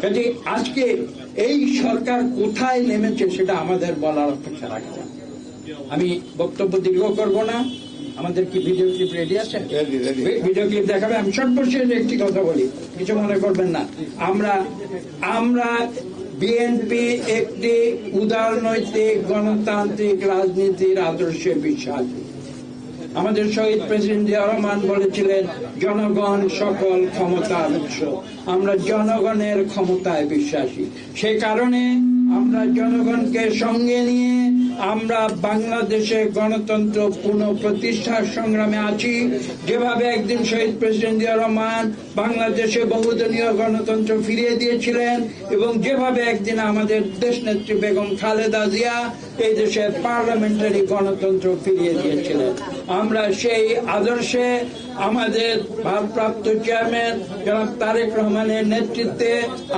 কাজে আজকে এই সরকার কোথায় নেমেছে সেটা আমাদের বলার অপেক্ষা রাখছে। আমি বক্তব্য দীর্ঘ করব না। আমাদের কি ভিডিও ক্লিপ রেডি আছে? ভিডিও ক্লিপ দেখাবে। আমি সর্বশেষ একটি কথা বলি, কিছু মনে করবেন না। আমরা বিএনপি একটি উদারনৈতিক গণতান্ত্রিক রাজনীতির আদর্শে বিশ্বাসী। আমাদের শহীদ প্রেসিডেন্ট জিয়া রহমান বলেছিলেন, জনগণ সকল ক্ষমতার উৎস। আমরা জনগণের ক্ষমতায় বিশ্বাসী। সে কারণে আমরা জনগণকে সঙ্গে নিয়ে আমরা বাংলাদেশে গণতন্ত্র পুনঃপ্রতিষ্ঠার সংগ্রামে আছি। যেভাবে একদিন শহীদ প্রেসিডেন্ট জিয়া রহমান বাংলাদেশে বহুদলীয় গণতন্ত্র ফিরিয়ে দিয়েছিলেন এবং যেভাবে একদিন আমাদের দেশনেত্রী বেগম খালেদা জিয়া এই দেশে পার্লামেন্টারি গণতন্ত্র ফিরিয়ে দিয়েছিলেন, আমরা সেই আদর্শে আমাদের ভারপ্রাপ্ত চেয়ারম্যান জনাব তারেক রহমানের নেতৃত্বে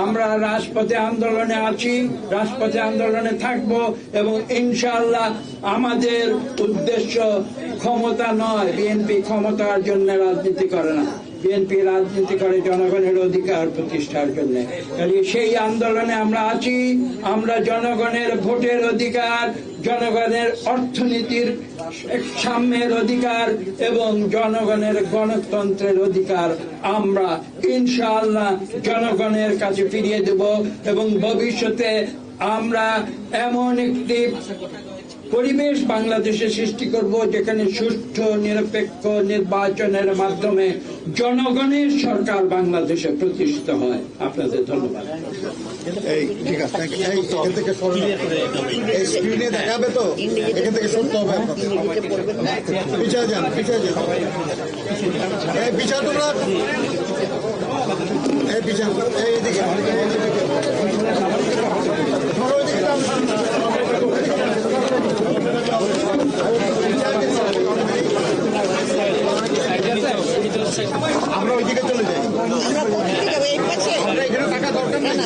আমরা রাজপথে আন্দোলনে আছি, রাজপথে আন্দোলনে থাকব এবং ইনশাআল্লাহ আমাদের উদ্দেশ্য ক্ষমতা নয়। বিএনপি ক্ষমতার জন্য রাজনীতি করে না, বিএনপি রাজনীতি করে জনগণের অধিকার প্রতিষ্ঠার জন্য। সেই আন্দোলনে আমরা আছি। আমরা জনগণের ভোটের অধিকার, জনগণের অর্থনীতির সাম্যের অধিকার এবং জনগণের গণতন্ত্রের অধিকার আমরা ইনশাআল্লাহ জনগণের কাছে ফিরিয়ে দেব এবং ভবিষ্যতে আমরা এমন একটি পরিবেশ বাংলাদেশে সৃষ্টি করব যেখানে সুষ্ঠু নিরপেক্ষ নির্বাচনের মাধ্যমে জনগণের সরকার বাংলাদেশে প্রতিষ্ঠিত হয়। আপনাদের ধন্যবাদ। ঠিক আছে, দেখাবে তো এখান থেকে শুনতে হবে। পিছিয়ে যান, পিছিয়ে যান, পিছিয়ে তোমরা পিছিয়ে এইদিকে আমরা ওইদিকে চলে যাই। আমরা এখানে টাকা দরকার নেই।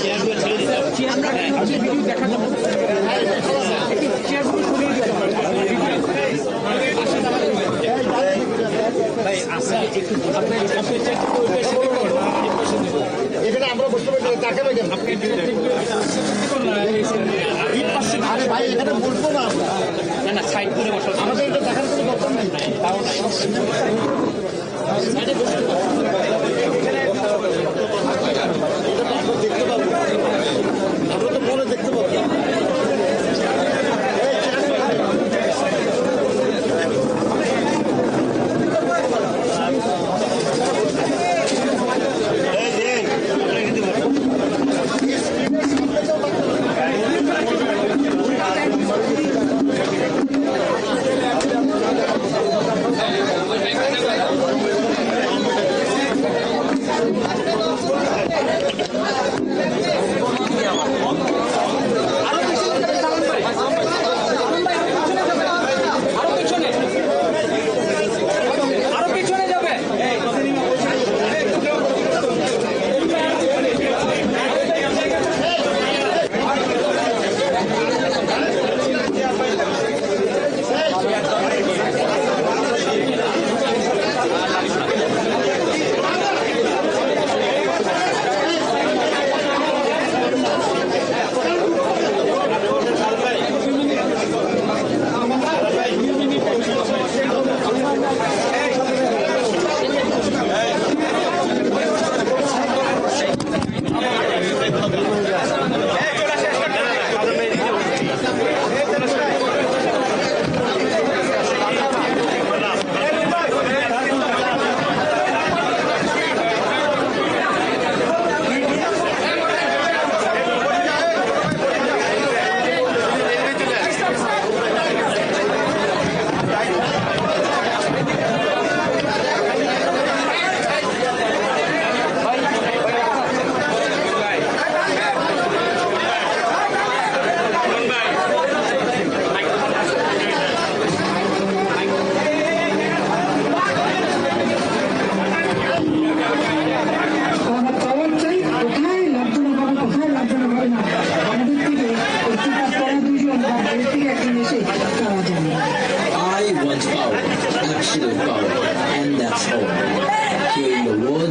এখানে আমরা বসতে পারি, টাকা নেই কেন? আরে ভাই এখানে বলবো না আমরা, না সাইড করে বসো। আমাদের এটা দেখার কোনো দরকার নেই। দেখতে পাবো, আমরা তো পরে দেখতে পাবো।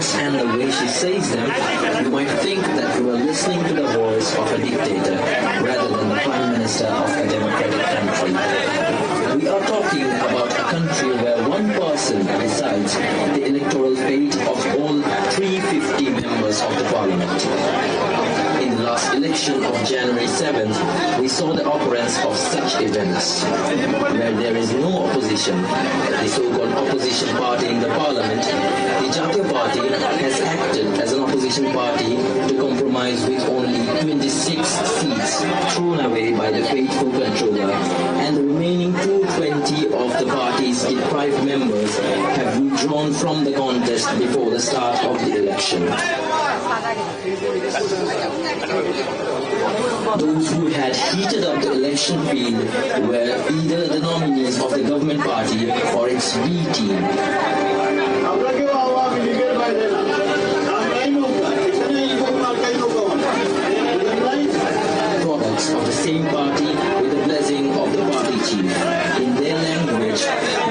words and the way she says them, you might think that you are listening to the voice of a dictator rather than the Prime Minister of a democratic country. We are talking about a country where one person decides the electoral fate of all 350 members of the parliament. In the last election of January 7th, we saw the occurrence of such events, where there is no opposition. The so-called opposition party in the parliament, the Jatiya Party, has acted as an opposition party to compromise with only 26 seats thrown away by the faithful controller, and the remaining 220 of the party's deprived members have withdrawn from the contest before the start of the election. Those who had heated up the election field were either the nominees of the government party or its B team. Products of the same party with the blessing of the party chief, in their language,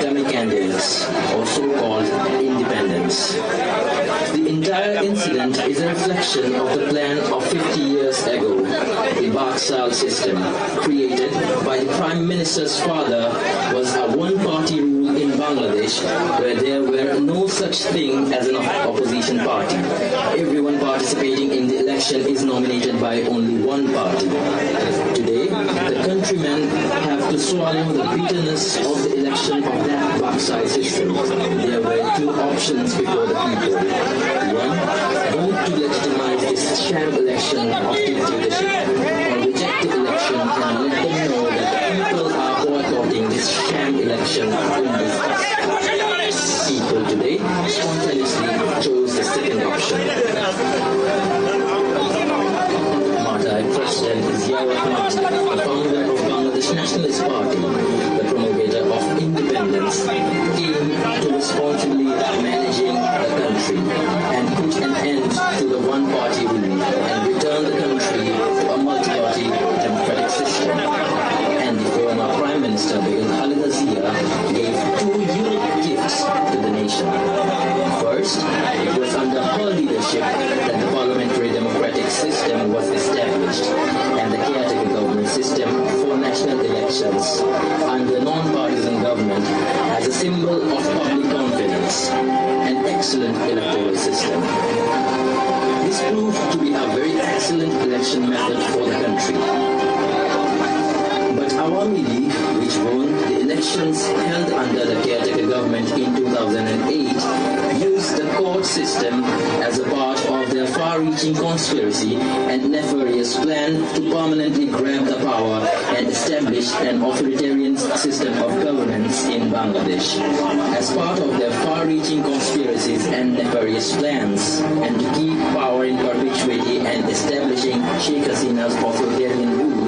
dummy candidates, or so-called independents. The entire incident is a reflection of the plan of 50 years ago, the Bangla system, created by the Prime Minister's father, was a one-party rule in Bangladesh, where there were no such thing as an opposition party. Everyone participating in the election is nominated by only one party. Today, the countrymen have to swallow the bitterness of the election of that Bangla system. There were two options before the people. One, vote to legitimize this sham election of dictatorship, or reject the election and let them know that the people are boycotting this sham election in disgust. People today spontaneously chose the second option. Martyr President Ziaur Rahman, the founder of Bangladesh Nationalist Party, the promulgator of independence, came to responsibly managing the country and put an end to the one-party rule and return the country to a multi-party democratic system. And the former Prime Minister Khalida Zia gave two unique gifts to the nation. First, it was under her leadership that the parliamentary democratic system was established, and the caretaker government system for national elections under non-partisan government as a symbol of public confidence, an excellent electoral system. This proved to be a very excellent election method for the country. But Awami League, which won the elections held under the caretaker government in 2008, used the court system as a part of their far-reaching conspiracy and nefarious plan to permanently grab the power and establish an authoritarian system of governance in Bangladesh. As part of their far-reaching conspiracies and nefarious plans, and to keep power in perpetuity and establishing Sheikh Hasina's authoritarian rule,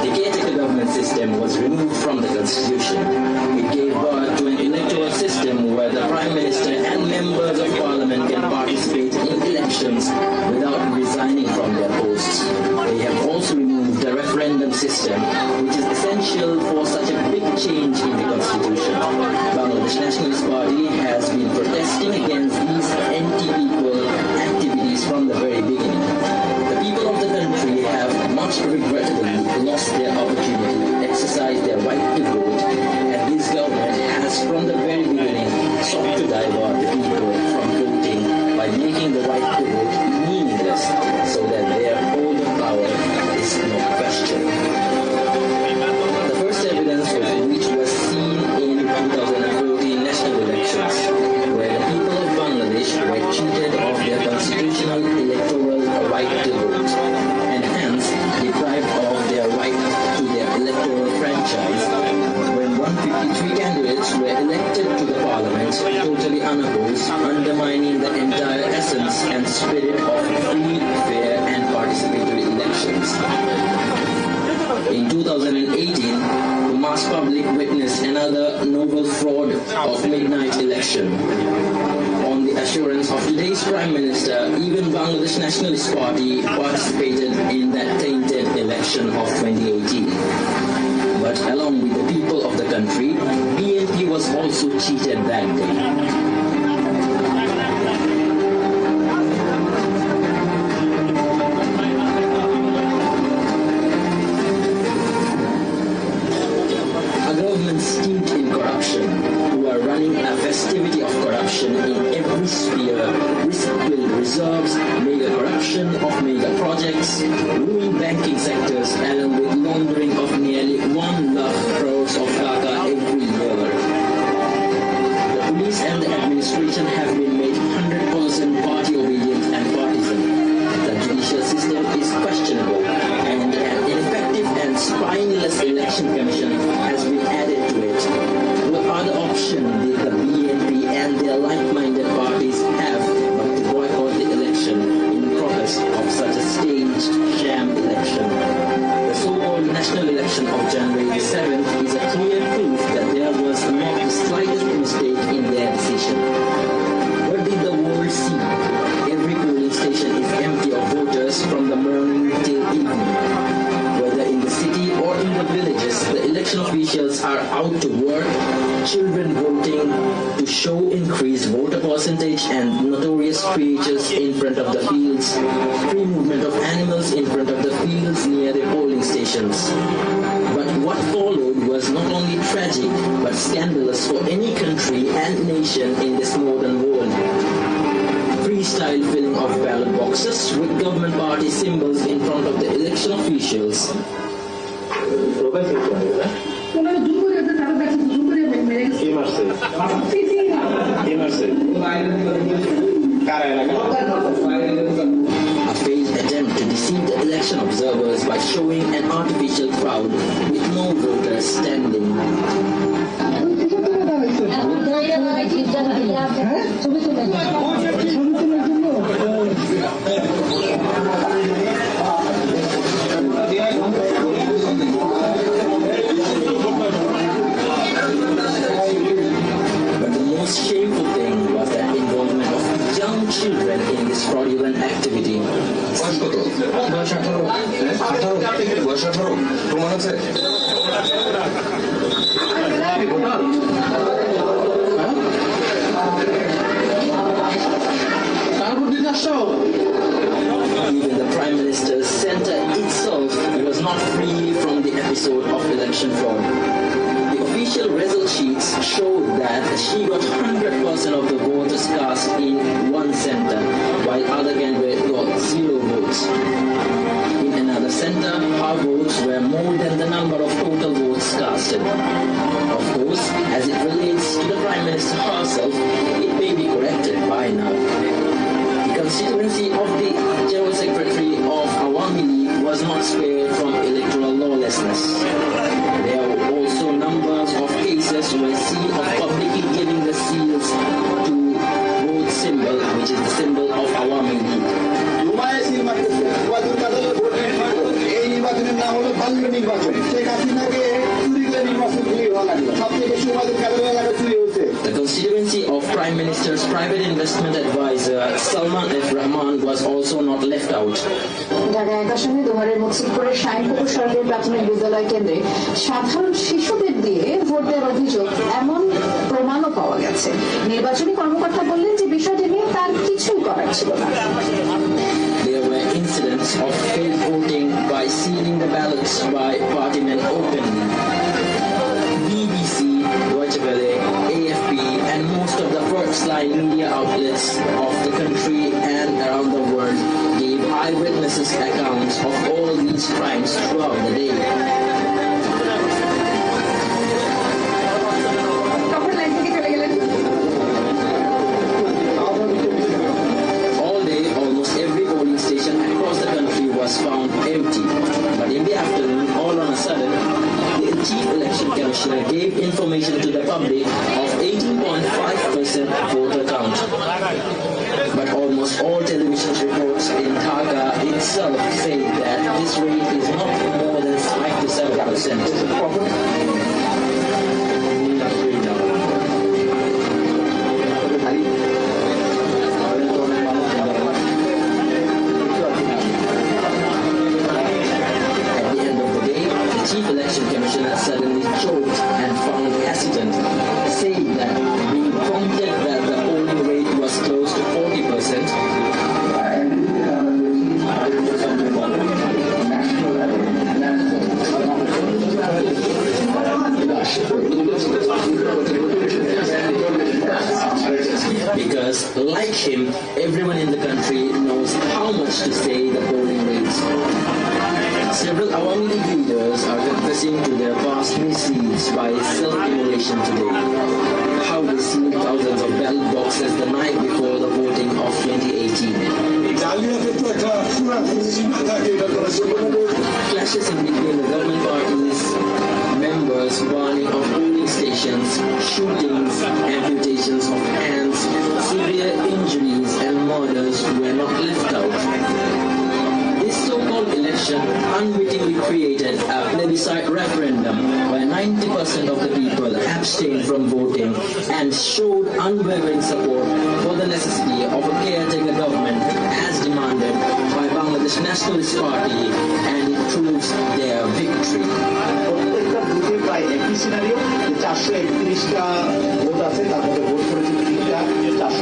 the caretaker government system was removed from the constitution. It gave birth to an electoral system where the Prime Minister and members of Parliament can participate in elections without resigning from their posts. They have also removed the referendum system, which is essential for such a big change in the constitution. Bangladesh Nationalist Party has been protesting against these anti-people activities from the very beginning. The people of the country have much regrettably lost their opportunity to exercise their right to vote, and this government has from the very beginning sought to divert the people from voting by making the right to vote meaningless, so that their hold of power is not questioned. The first evidence of which was seen in 2014 national elections, where the people of Bangladesh were cheated of their constitutional electoral right to vote, and hence deprived of their right to their electoral franchise, when 153 candidates were elected to the parliament totally unopposed, undermining the entire essence and spirit of free, fair and participatory elections. In 2018, the mass public witnessed another novel fraud of midnight election. On the assurance of today's Prime Minister, even Bangladesh Nationalist Party participated in that tainted election of 2018. But along with the people of the country, BNP was also cheated that day. corruption in every sphere, risk-filled reserves, mega corruption of mega projects, ruined banking sectors, along with laundering of nearly 1 lakh crores of taka every year. The police and the administration have been made 100% party obedient and partisan. The judicial system is questionable, and an ineffective and spineless election commission has been added to it. What other option did the BNP and their like-minded parties have but to boycott the election in protest of such a staged sham election? The so-called national election of January the 7th is a clear proof that there was not the slightest mistake in their decision. What did the world see? Every polling station is empty of voters from the morning till evening. Whether in the city or in the villages, the election officials are out to work, children voting to show increased voter percentage and notorious creatures in front of the fields, free movement of animals in front of the fields near the polling stations. But what followed was not only tragic but scandalous for any country and nation in this modern world. Freestyle filling of ballot boxes with government party symbols in front of the election officials. A failed attempt to deceive the election observers by showing an artificial crowd with no voters standing. But the most shameful thing was the involvement of young children in this fraudulent activity. Even the Prime Minister's center itself was not free from the episode of election fraud. The official result sheets showed that she got 100% of the voters cast in one center, while other candidates got 0 votes. In another center, her votes were more than the number of total votes casted. Of course, as it relates to the Prime Minister herself, it may be corrected by now. The constituency of the General Secretary of Awami League was not spared from electoral lawlessness. There were also numbers of cases where seal of publicly giving the seals to vote symbol, which is the symbol of Awami League. The constituency of Prime Minister's private investment advisor Salman F. Rahman was also not left out. Dhaka আকাশনে দুহারের মুকসিদপুরের Shinepukur সরকারি প্রাথমিক বিদ্যালয় কেন্দ্রে সাধারণ শিশুদের দিয়ে vote দেওয়ার অভিযোগ এমন প্রমাণও পাওয়া গেছে। নির্বাচনী কর্মকর্তা বললেন যে বিষয়টি নিয়ে তার কিছুই করার ছিল না। There were incidents of failed voting by sealing the ballots by partymen openly. BBC, Deutsche Welle, AFP, and most of the first-line media outlets of the country and around the world gave eyewitnesses accounts of all these crimes throughout the day. All day, almost every polling station across the country was found empty. But in the afternoon, all on a sudden, the Chief Election Commissioner gave information to the public of 18.5% voter count. But almost all television reports in Dhaka itself say that this rate is not more than 5 to 7%. Chief Election Commissioner suddenly choked and found hesitant, saying that being prompted that the polling rate was close to 40%, because, like him, everyone in the country knows how much to say the polling rates. Several Awami League leaders are confessing to their past misdeeds by self-immolation today. How they sealed thousands of ballot boxes the night before the voting of 2018. Clashes in between the government parties, members, burning of polling stations, shootings, amputations of hands, severe injuries and murders were not left out. This so-called election unwittingly created a plebiscite referendum where 90% of the people abstained from voting and showed unwavering support for the necessity of a caretaker government as demanded by Bangladesh Nationalist Party, and it proves their victory. প্রত্যেকটা বুথে প্রায় একই scenario, 431টা vote আছে, তার মধ্যে vote করেছে 3টা,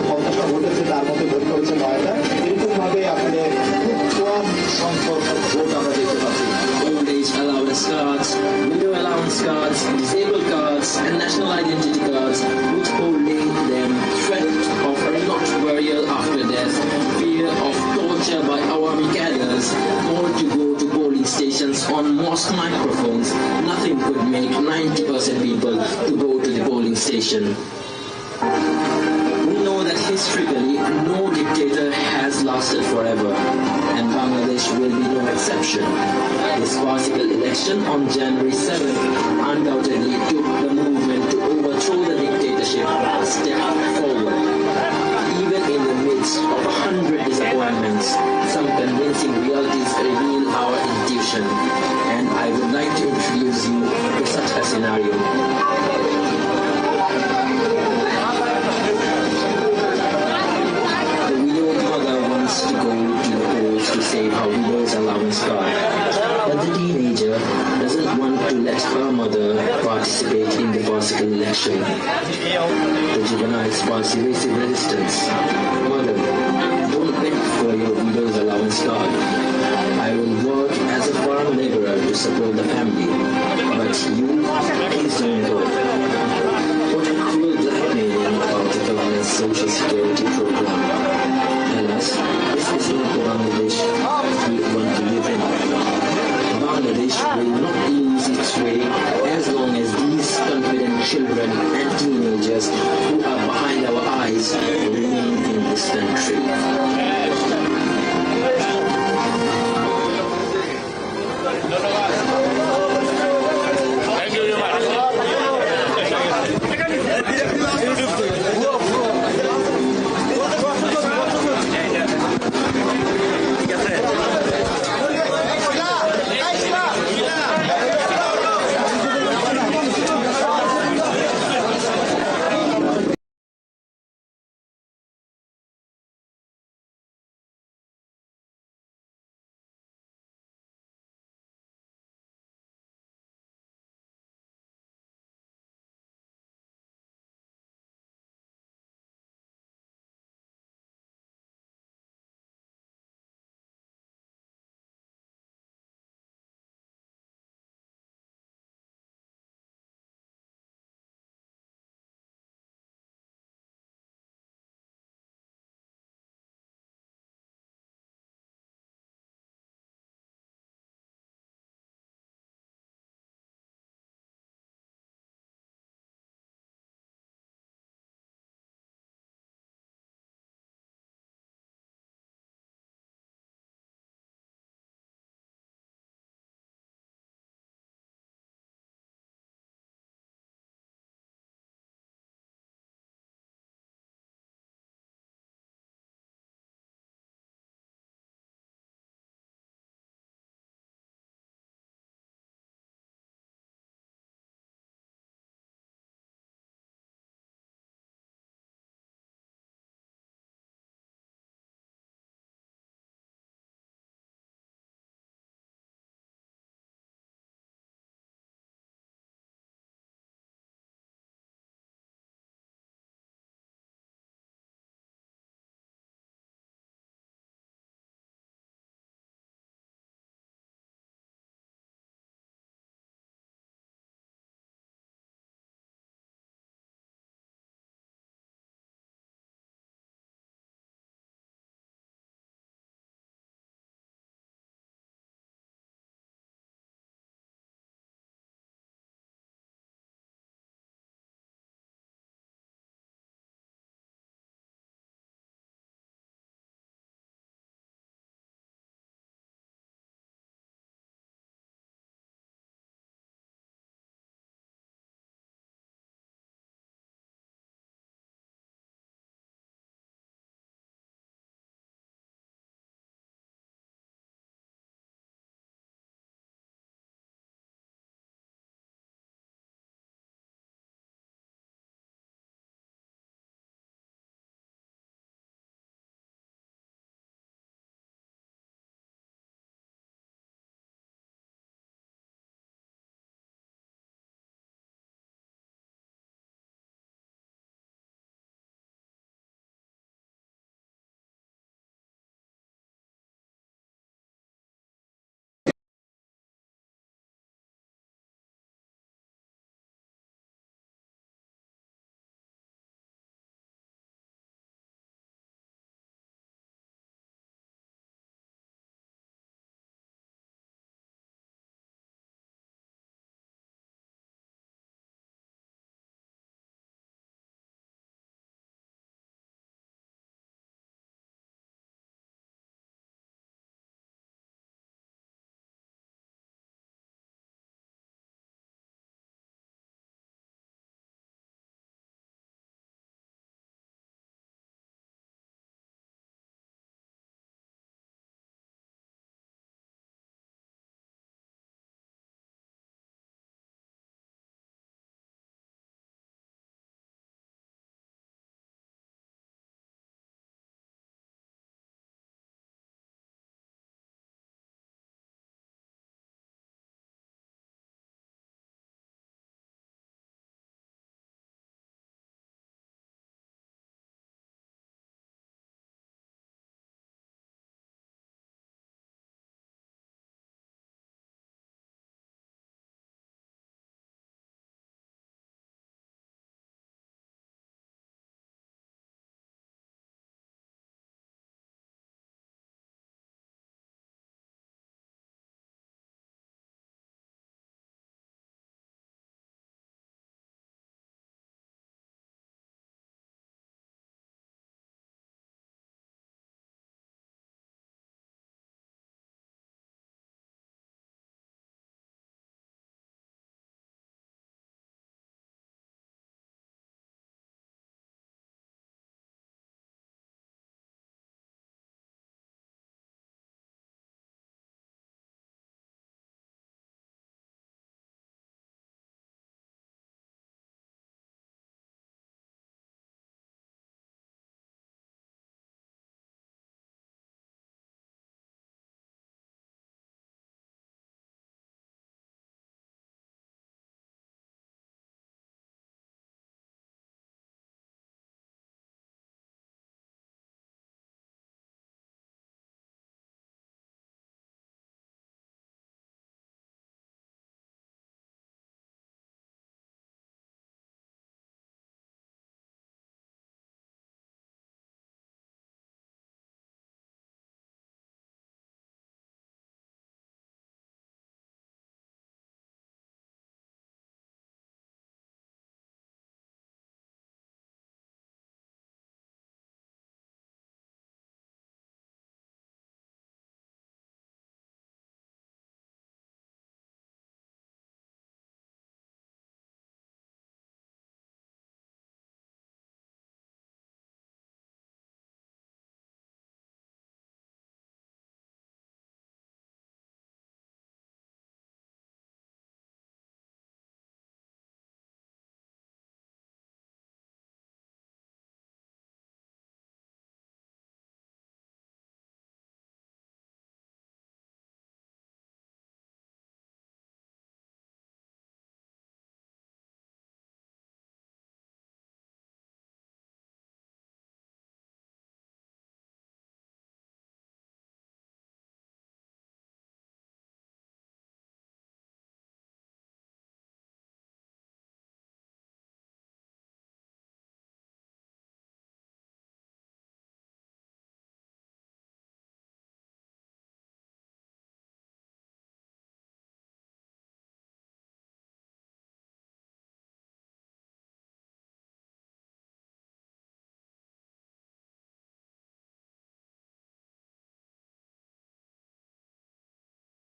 450টা vote আছে, তার মধ্যে ভোট করেছে 9টা। এরকম ভাবে আপনাদের খুব কম সংখ্যক ভোট আমরা দেখতে পাচ্ছি। Old age allowance cards, widow allowance cards, disabled cards, and national identity cards, withholding them, threat of not burial after death, fear of torture by Awami cadres, or to go to polling stations on mosque microphones. Nothing could make 90% people to go to the polling station. We know that historically no dictator has lasted forever, and Bangladesh will be no exception. This farcical election on January 7th undoubtedly took the movement to overthrow the dictatorship a step forward. Even in the midst of 100 disappointments, some convincing realities reveal our intuition, and I would like to introduce you to such a scenario. The widowed mother wants to go to the polls to save her widow's allowance card, but the teenager doesn't want to let her mother participate in the farcical election. The juvenile sparks evasive resistance. Mother, don't beg for your widow's allowance card. I will work as a farm laborer to support the family, but you, please don't go. What a cruel blackmailing of the government's social security program. Alas, this is not the Bangladesh we want to live in. Bangladesh will not lose its way as long as these confident children and teenagers who are behind our eyes remain in this country.